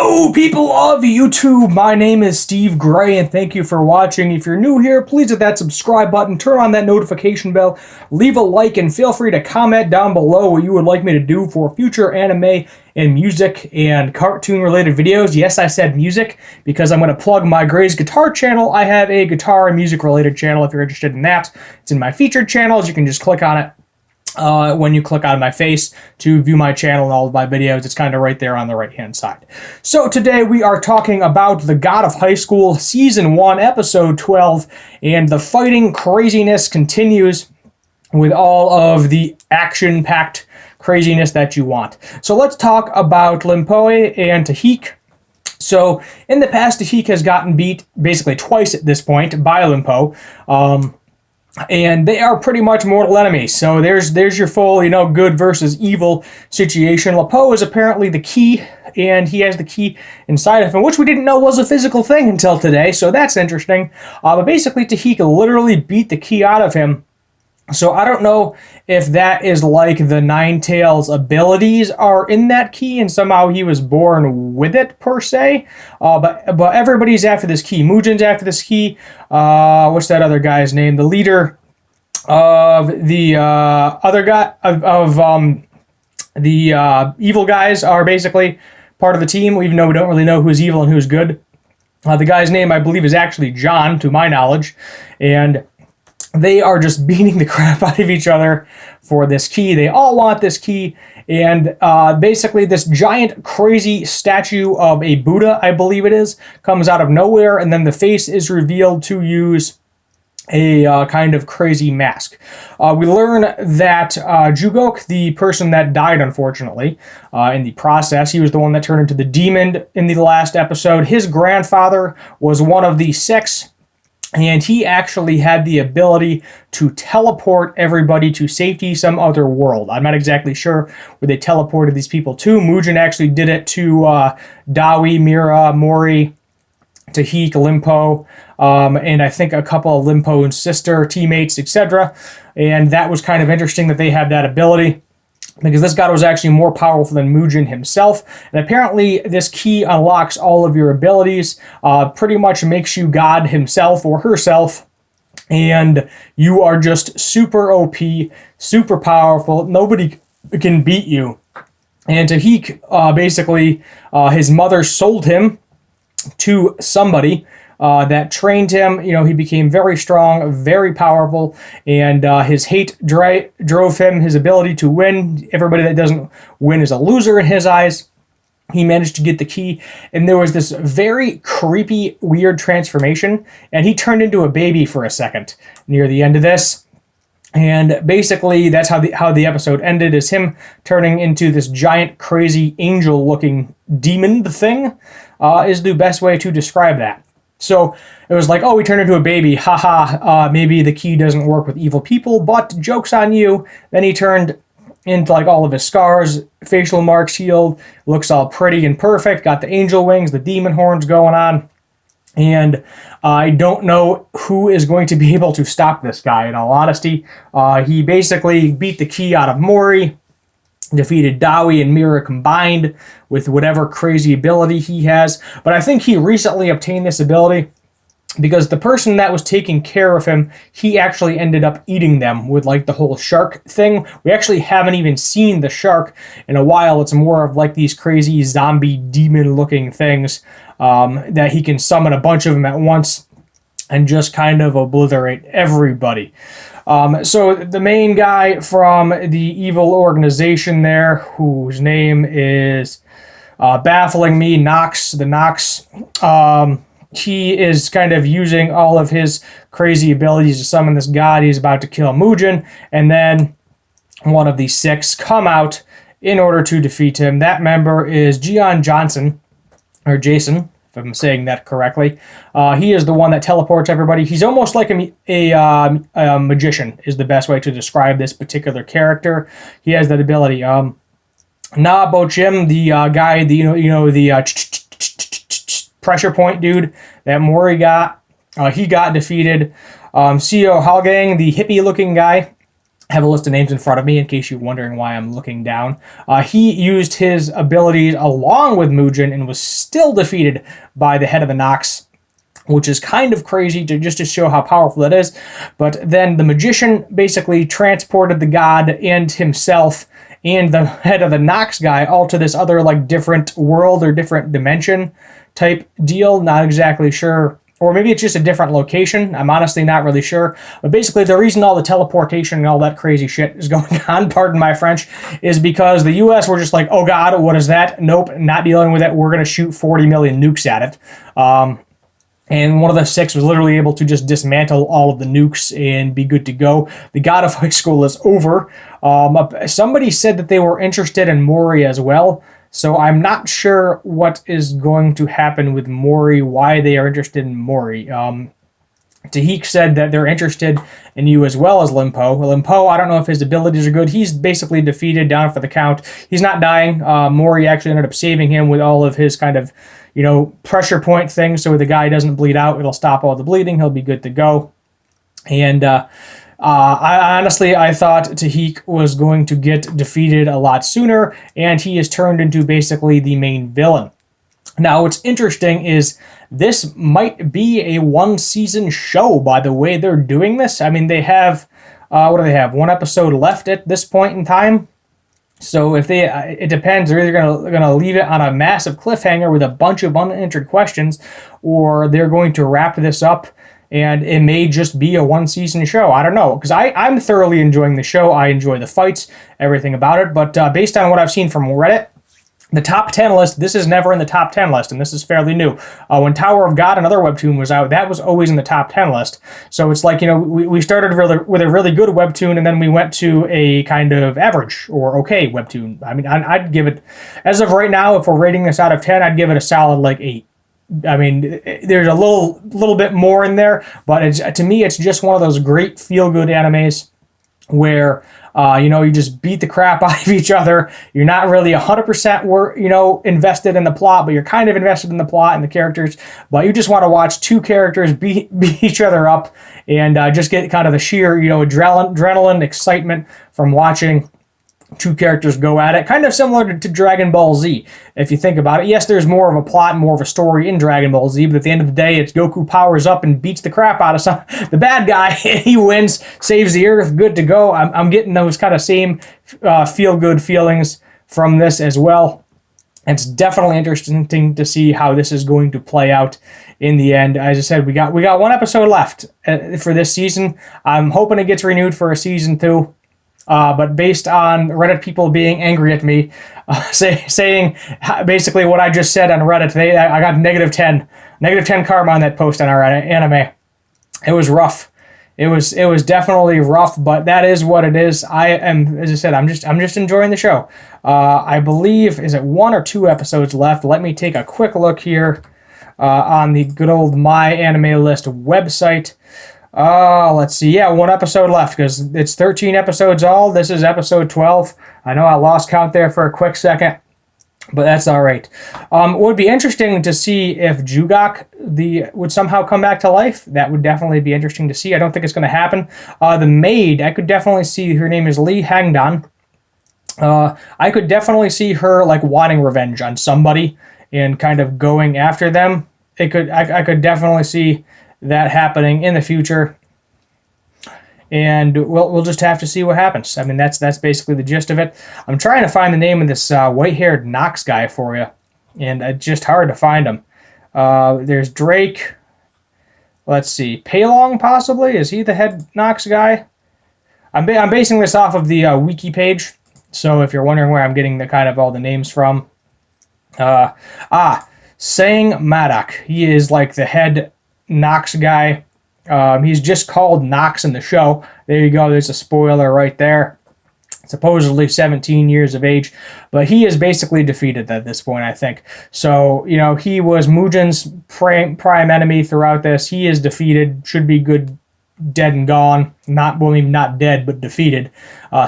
Hello, people of YouTube. My name is Steve Gray, and thank you for watching. If you're new here, please hit that subscribe button, turn on that notification bell, leave a like, and feel free to comment down below what you would like me to do for future anime and music and cartoon-related videos. Yes, I said music, because I'm going to plug my Gray's Guitar channel. I have a guitar and music-related channel if you're interested in that. It's in my featured channels. You can just click on it. When you click on my face to view my channel and all of my videos, it's kind of right there on the right hand side. So today we are talking about The God of High School Season 1 Episode 12, and the fighting craziness continues with all of the action-packed craziness that you want. So let's talk about Limpoe and Tahik. So in the past, Tahik has gotten beat basically twice at this point by Limpoe. And they are pretty much mortal enemies. So there's your full, good versus evil situation. Limpoe is apparently the key, and he has the key inside of him, which we didn't know was a physical thing until today, so that's interesting. But basically, Tahik literally beat the key out of him. So I don't know if that is like the Ninetales abilities are in that key and somehow he was born with it per se. But everybody's after this key. Mujin's after this key. What's that other guy's name? The leader of the other guy of the evil guys are basically part of the team, even though we don't really know who's evil and who's good. The guy's name, I believe, is actually John, to my knowledge, and they are just beating the crap out of each other for this key. They all want this key, and basically this giant crazy statue of a Buddha, I believe it is, comes out of nowhere, and then the face is revealed to use a kind of crazy mask. We learn that Jugok, the person that died unfortunately in the process, he was the one that turned into the demon in the last episode. His grandfather was one of the six, and he actually had the ability to teleport everybody to safety, some other world. I'm not exactly sure where they teleported these people to. Mujin actually did it to Dawi, Mira, Mori, Tahik, Limpoe, and I think a couple of Limpoe's sister teammates, etc. And that was kind of interesting that they had that ability, because this god was actually more powerful than Mujin himself. And apparently this key unlocks all of your abilities, pretty much makes you God himself or herself, and you are just super OP, super powerful. Nobody can beat you. And Tahik, basically, his mother sold him to somebody that trained him. He became very strong, very powerful, and his hate drove him, his ability to win. Everybody that doesn't win is a loser in his eyes. He managed to get the key, and there was this very creepy, weird transformation, and he turned into a baby for a second near the end of this. And basically, that's how the episode ended, is him turning into this giant, crazy, angel-looking demon thing, is the best way to describe that. So it was like, oh, he turned into a baby, haha, maybe the key doesn't work with evil people, but joke's on you. Then he turned into like all of his scars, facial marks healed, looks all pretty and perfect, got the angel wings, the demon horns going on. And I don't know who is going to be able to stop this guy, in all honesty. He basically beat the key out of Mori, defeated Dawi and Mira combined with whatever crazy ability he has. But I think he recently obtained this ability because the person that was taking care of him, he actually ended up eating them with like the whole shark thing. We actually haven't even seen the shark in a while. It's more of like these crazy zombie demon looking things that he can summon a bunch of them at once and just kind of obliterate everybody. So the main guy from the evil organization there, whose name is baffling me, Nox, the Nox, he is kind of using all of his crazy abilities to summon this god. He's about to kill Mujin, and then one of the six come out in order to defeat him. That member is Jian Johnson, or Jason, if I'm saying that correctly. He is the one that teleports everybody. He's almost like a magician, is the best way to describe this particular character. He has that ability. Na Bochim, the guy, the pressure point dude that Mori got, he got defeated. Seo Halgang, the hippie-looking guy, have a list of names in front of me in case you're wondering why I'm looking down. He used his abilities along with Mugen and was still defeated by the head of the Nox, which is kind of crazy just to show how powerful that is. But then the magician basically transported the god and himself and the head of the Nox guy all to this other like different world or different dimension type deal. Not exactly sure. Or maybe it's just a different location. I'm honestly not really sure. But basically, the reason all the teleportation and all that crazy shit is going on, pardon my French, is because the U.S. were just like, oh God, what is that? Nope, not dealing with it. We're going to shoot 40 million nukes at it. And one of the six was literally able to just dismantle all of the nukes and be good to go. The God of High School is over. Somebody said that they were interested in Mori as well. So I'm not sure what is going to happen with Mori, why they are interested in Mori. Tahik said that they're interested in you as well as Limpo. Limpo, I don't know if his abilities are good. He's basically defeated down for the count. He's not dying. Mori actually ended up saving him with all of his kind of, pressure point things. So the guy doesn't bleed out. It'll stop all the bleeding. He'll be good to go. And I thought Tahik was going to get defeated a lot sooner, and he is turned into basically the main villain. Now, what's interesting is this might be a one-season show by the way they're doing this. I mean, they have, what do they have? One episode left at this point in time. So if it depends. They're either gonna leave it on a massive cliffhanger with a bunch of unanswered questions, or they're going to wrap this up. And it may just be a one-season show. I don't know, because I'm thoroughly enjoying the show. I enjoy the fights, everything about it. But based on what I've seen from Reddit, the top 10 list, this is never in the top 10 list, and this is fairly new. When Tower of God, another webtoon, was out, that was always in the top 10 list. So it's like, we started with a really good webtoon, and then we went to a kind of average or okay webtoon. I mean, I'd give it, as of right now, if we're rating this out of 10, I'd give it a solid like 8. I mean, there's a little bit more in there, but to me, it's just one of those great feel-good animes where, you just beat the crap out of each other. You're not really 100% invested in the plot, but you're kind of invested in the plot and the characters. But you just want to watch two characters beat each other up and just get kind of the sheer, adrenaline, excitement from watching two characters go at it, kind of similar to Dragon Ball Z, if you think about it. Yes, there's more of a plot, more of a story in Dragon Ball Z, but at the end of the day, it's Goku powers up and beats the crap out of the bad guy. He wins, saves the Earth, good to go. I'm getting those kind of same feel-good feelings from this as well. It's definitely interesting to see how this is going to play out in the end. As I said, we got one episode left for this season. I'm hoping it gets renewed for a season 2. But based on Reddit people being angry at me, saying basically what I just said on Reddit today, I got negative 10 karma on that post on our anime. It was rough. It was definitely rough, but that is what it is. I am, as I said, I'm just enjoying the show. I believe, is it 1 or 2 episodes left? Let me take a quick look here on the good old My Anime List website. Let's see. Yeah, 1 episode left because it's 13 episodes all. This is episode 12. I know I lost count there for a quick second, but that's all right. It would be interesting to see if Jugok would somehow come back to life. That would definitely be interesting to see. I don't think it's going to happen. The maid, I could definitely see. Her name is Lee Hangdan. I could definitely see her like wanting revenge on somebody and kind of going after them. I could definitely see that happening in the future, and we'll just have to see what happens. I mean, that's basically the gist of it. I'm trying to find the name of this white-haired Nox guy for you, and it's just hard to find him. There's Drake. Let's see, Paylong possibly. Is he the head Nox guy? I'm basing this off of the wiki page, so if you're wondering where I'm getting the kind of all the names from, Sang Madak. He is like the head Nox guy. He's just called Nox in the show. There you go. There's a spoiler right there. Supposedly 17 years of age, but he is basically defeated at this point, I think. So, he was Mugen's prime enemy throughout this. He is defeated. Should be good, dead and gone. Maybe not dead, but defeated.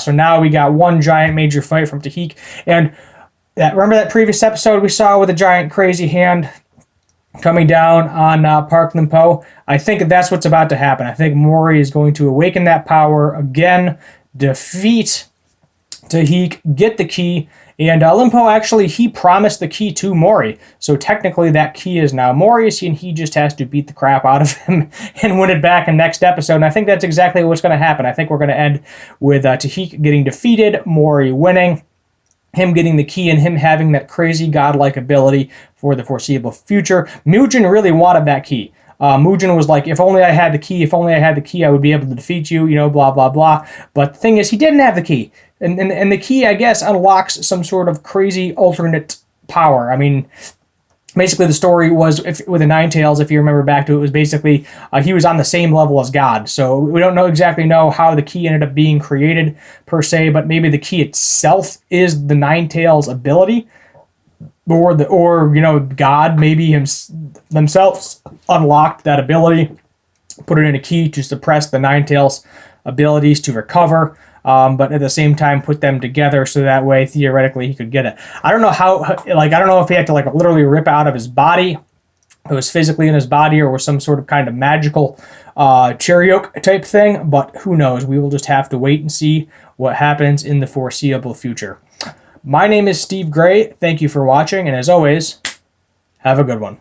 So now we got one giant major fight from Tahik. And remember that previous episode we saw with the giant crazy hand coming down on Park Limpo? I think that's what's about to happen. I think Mori is going to awaken that power again, defeat Tahik, get the key, and Limpo actually, he promised the key to Mori. So technically that key is now Mori's, and he just has to beat the crap out of him and win it back in next episode. And I think that's exactly what's going to happen. I think we're going to end with Tahik getting defeated, Mori winning, him getting the key, and him having that crazy godlike ability for the foreseeable future. Mugen really wanted that key. Mugen was like, if only I had the key, I would be able to defeat you, blah, blah, blah. But the thing is, he didn't have the key. And the key, I guess, unlocks some sort of crazy alternate power. I mean, basically the story was, with the Ninetales, if you remember back to it, was basically he was on the same level as God. So we don't exactly know how the key ended up being created, per se, but maybe the key itself is the Ninetales' ability. Or God maybe themselves unlocked that ability, put it in a key to suppress the Ninetales' abilities to recover, but at the same time put them together so that way theoretically he could get it. I don't know I don't know if he had to literally rip out of his body, it was physically in his body, or was some sort of kind of magical Chariok type thing, but who knows? We will just have to wait and see what happens in the foreseeable future. My name is Steve Gray. Thank you for watching, and as always, have a good one.